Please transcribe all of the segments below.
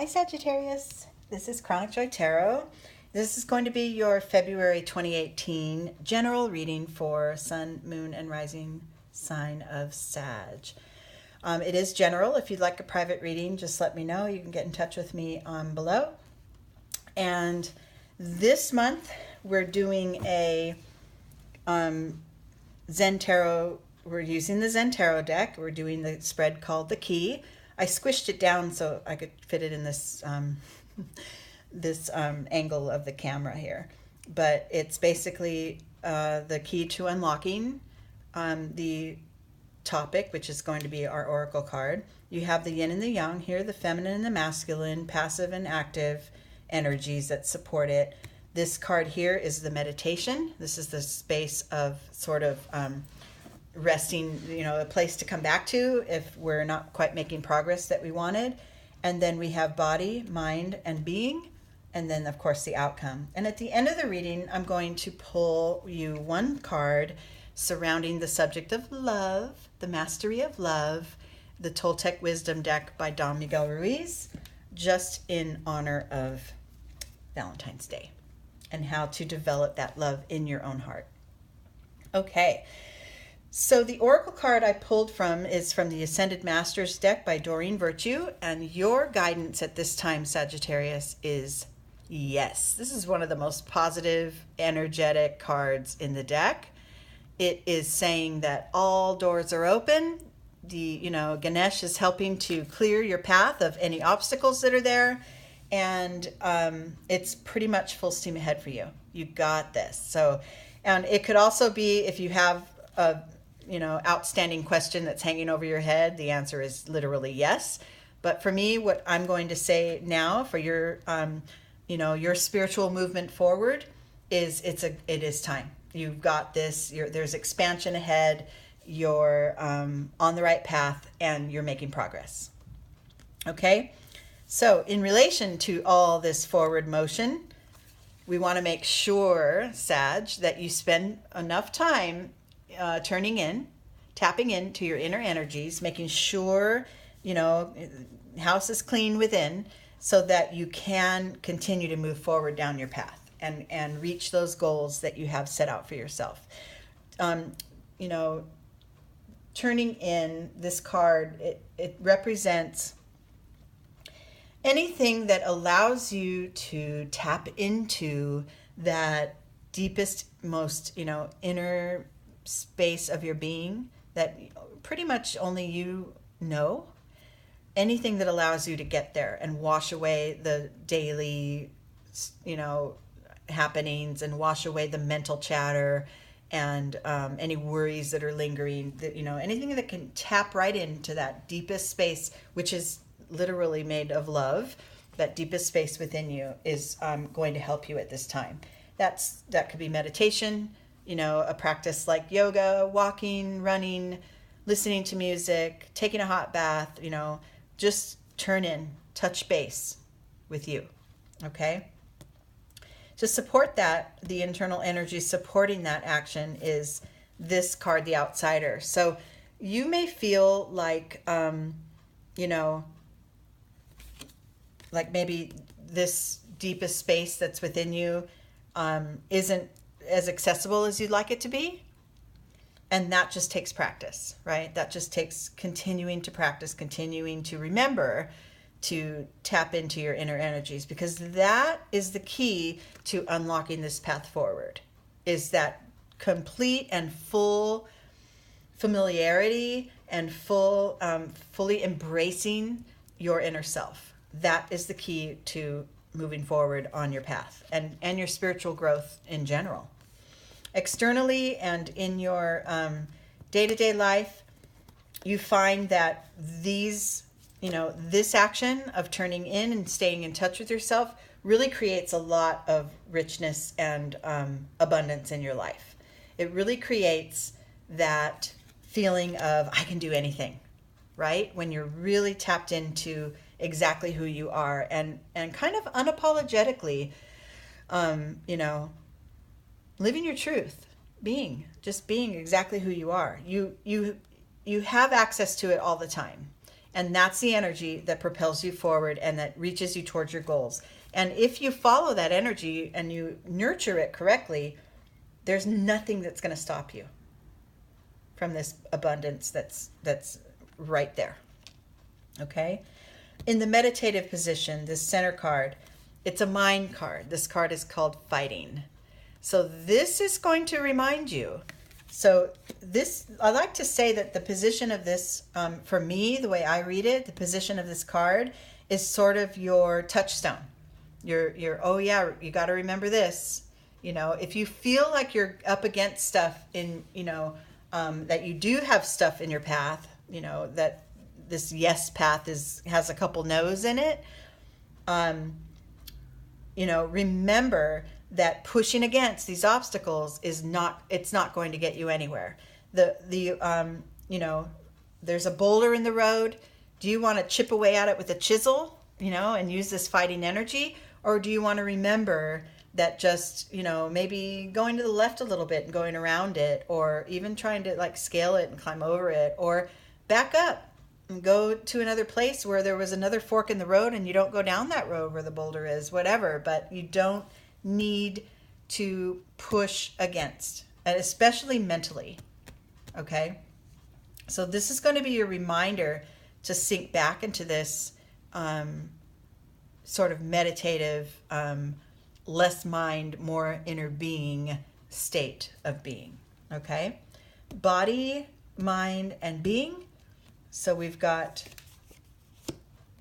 Hi Sagittarius, this is Chronic Joy Tarot. This is going to be your February 2018 general reading for Sun, Moon, and Rising sign of Sag. It is general. If you'd like a private reading, just let me know. You can get in touch with me below. And this month we're doing a Zen Tarot. We're using the Zen Tarot deck. We're doing the spread called The Key. I squished it down so I could fit it in this angle of the camera here. But it's basically the key to unlocking the topic, which is going to be our oracle card. You have the yin and the yang here, the feminine and the masculine, passive and active energies that support it. This card here is the meditation. This is the space of sort of resting, a place to come back to if we're not quite making progress that we wanted. And then we have body, mind, and being, and then of course the outcome. And at the end of the reading, I'm going to pull you one card surrounding the subject of love, the mastery of love, the Toltec Wisdom deck by Don Miguel Ruiz, just in honor of Valentine's Day and how to develop that love in your own heart. Okay. So the oracle card I pulled from is from the Ascended Masters deck by Doreen Virtue, and your guidance at this time, Sagittarius, is yes. This is one of the most positive, energetic cards in the deck. It is saying that all doors are open. Ganesh is helping to clear your path of any obstacles that are there, and it's pretty much full steam ahead for you. You got this. So, and it could also be if you have a outstanding question that's hanging over your head, the answer is literally yes. But for me, what I'm going to say now for your, your spiritual movement forward is it is time. You've got this. There's expansion ahead. You're on the right path, and you're making progress. Okay. So in relation to all this forward motion, we want to make sure, Sag, that you spend enough time tapping into your inner energies, making sure, house is clean within so that you can continue to move forward down your path and reach those goals that you have set out for yourself. Turning in this card, it represents anything that allows you to tap into that deepest, most, inner space of your being that pretty much only you know. Anything that allows you to get there and wash away the daily, happenings, and wash away the mental chatter and any worries that are lingering, anything that can tap right into that deepest space, which is literally made of love. That deepest space within you is going to help you at this time. That could be meditation, a practice like yoga, walking, running, listening to music, taking a hot bath, just turn in, touch base with you, okay? To support that, the internal energy supporting that action is this card, the Outsider. So you may feel like, like maybe this deepest space that's within you isn't as accessible as you'd like it to be. And that just takes practice, right? That just takes continuing to practice, continuing to remember to tap into your inner energies, because that is the key to unlocking this path forward, is that complete and full familiarity and fully embracing your inner self. That is the key to moving forward on your path and your spiritual growth in general. Externally and in your day-to-day life, you find that this action of turning in and staying in touch with yourself really creates a lot of richness and abundance in your life. It really creates that feeling of, I can do anything, right? When you're really tapped into exactly who you are and kind of unapologetically, living your truth, being exactly who you are. You have access to it all the time. And that's the energy that propels you forward and that reaches you towards your goals. And if you follow that energy and you nurture it correctly, there's nothing that's going to stop you from this abundance that's right there. Okay? In the meditative position, this center card, it's a mind card. This card is called Fighting. So this is going to remind you. So this, I like to say that the position of this, for me, the way I read it, the position of this card is sort of your touchstone. Your oh yeah, you got to remember this. You know, if you feel like you're up against stuff in, you know, that you do have stuff in your path, you know, that this yes path has a couple no's in it, you know, remember that pushing against these obstacles it's not going to get you anywhere. You know, there's a boulder in the road. Do you want to chip away at it with a chisel, you know, and use this fighting energy? Or do you want to remember that just, you know, maybe going to the left a little bit and going around it, or even trying to like scale it and climb over it, or back up and go to another place where there was another fork in the road and you don't go down that road where the boulder is, whatever, but you don't need to push against, and especially mentally. Okay? So this is going to be your reminder to sink back into this sort of meditative, less mind, more inner being state of being. Okay? Body, mind, and being. So we've got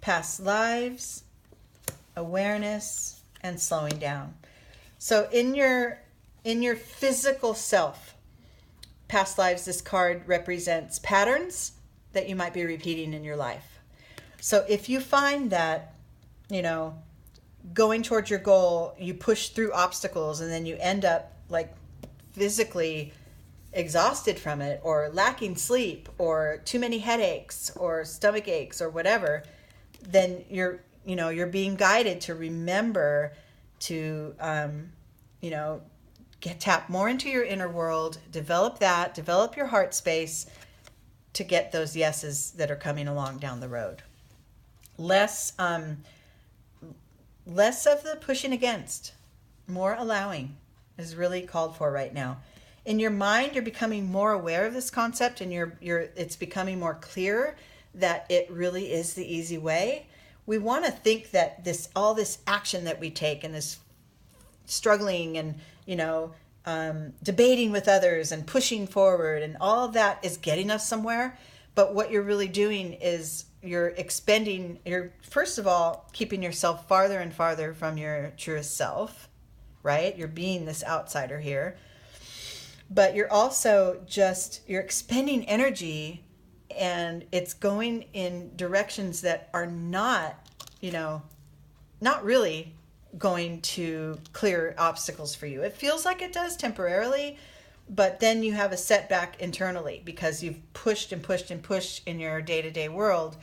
past lives, awareness, and slowing down. So in your physical self, past lives, this card represents patterns that you might be repeating in your life. So if you find that, you know, going towards your goal, you push through obstacles and then you end up like physically exhausted from it, or lacking sleep, or too many headaches or stomach aches or whatever, then you're being guided to remember to tap more into your inner world, develop your heart space to get those yeses that are coming along down the road. Less of the pushing against, more allowing is really called for right now. In your mind, you're becoming more aware of this concept, and it's becoming more clear that it really is the easy way. We want to think that all this action that we take, and this struggling and, you know, debating with others and pushing forward and all of that is getting us somewhere. But what you're really doing is you're first of all, keeping yourself farther and farther from your truest self, right? You're being this outsider here. But you're also you're expending energy, and it's going in directions that are not really going to clear obstacles for you. It feels like it does temporarily, but then you have a setback internally because you've pushed and pushed and pushed in your day-to-day world.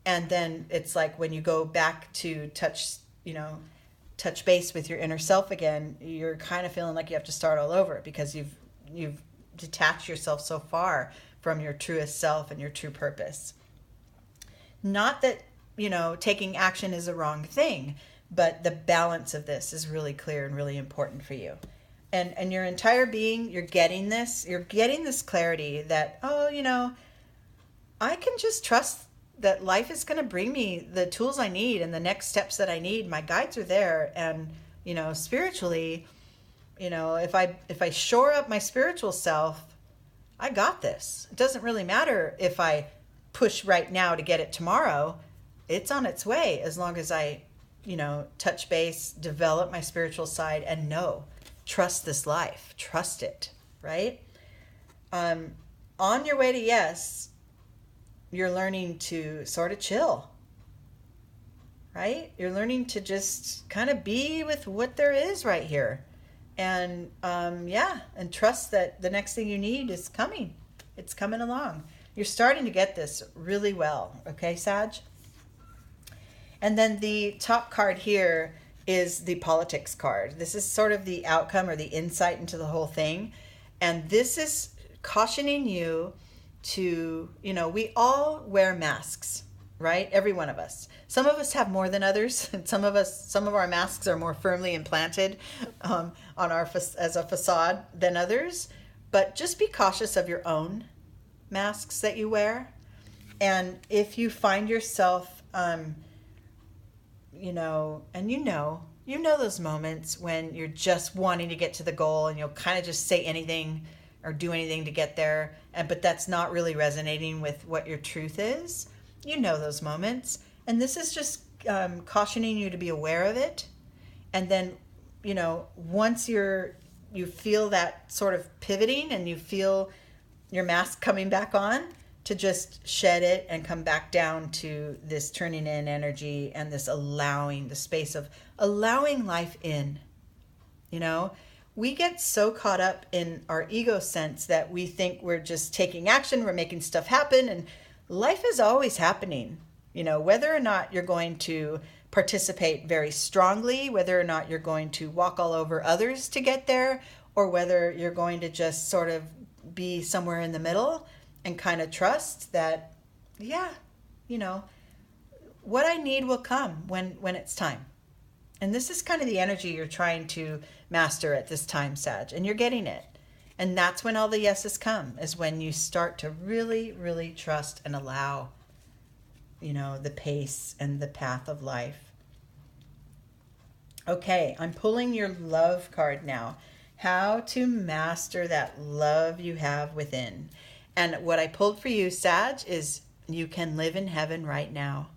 And then it's like when you go back to touch base with your inner self again, you're kind of feeling like you have to start all over because you've detached yourself so far from your truest self and your true purpose. Not that, taking action is a wrong thing, but the balance of this is really clear and really important for you. And your entire being, you're getting this clarity that, I can just trust that life is going to bring me the tools I need and the next steps that I need. My guides are there. And, spiritually, if I shore up my spiritual self, I got this. It doesn't really matter if I push right now to get it tomorrow. It's on its way as long as I, touch base, develop my spiritual side, and trust this life, trust it, right? On your way to yes, you're learning to sort of chill, right? You're learning to just kind of be with what there is right here. And and trust that the next thing you need is coming. It's coming along. You're starting to get this really well, okay, Sag? And then the top card here is the politics card. This is sort of the outcome or the insight into the whole thing. And this is cautioning you to, we all wear masks. right? Every one of us. Some of us have more than others, and some of our masks are more firmly implanted on our as a facade than others. But just be cautious of your own masks that you wear. And if you find yourself, you know those moments when you're just wanting to get to the goal and you'll kind of just say anything or do anything to get there, but that's not really resonating with what your truth is. You know those moments. And this is just cautioning you to be aware of it. And then, once you feel that sort of pivoting and you feel your mask coming back on, to just shed it and come back down to this turning in energy and this allowing, the space of allowing life in. We get so caught up in our ego sense that we think we're just taking action, we're making stuff happen, and life is always happening. Whether or not you're going to participate very strongly, whether or not you're going to walk all over others to get there, or whether you're going to just sort of be somewhere in the middle and kind of trust that, what I need will come when it's time. And this is kind of the energy you're trying to master at this time, Sag, and you're getting it. And that's when all the yeses come, is when you start to really, really trust and allow, the pace and the path of life. Okay, I'm pulling your love card now. How to master that love you have within. And what I pulled for you, Sag, is you can live in heaven right now.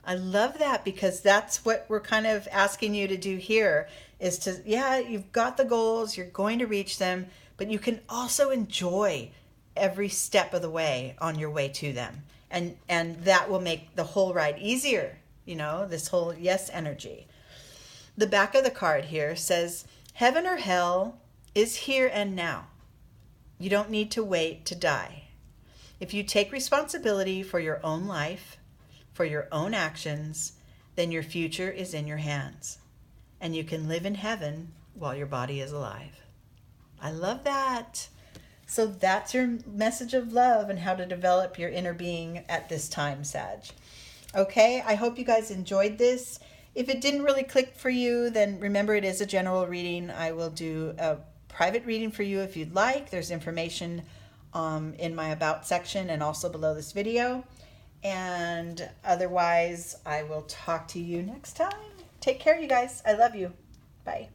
I love that, because that's what we're kind of asking you to do here, is to, you've got the goals, you're going to reach them, but you can also enjoy every step of the way on your way to them. And that will make the whole ride easier, this whole yes energy. The back of the card here says, heaven or hell is here and now. You don't need to wait to die. If you take responsibility for your own life, for your own actions, then your future is in your hands. And you can live in heaven while your body is alive. I love that. So that's your message of love and how to develop your inner being at this time, Sag. Okay, I hope you guys enjoyed this. If it didn't really click for you, then remember it is a general reading. I will do a private reading for you if you'd like. There's information in my About section and also below this video. And otherwise, I will talk to you next time. Take care, you guys. I love you. Bye.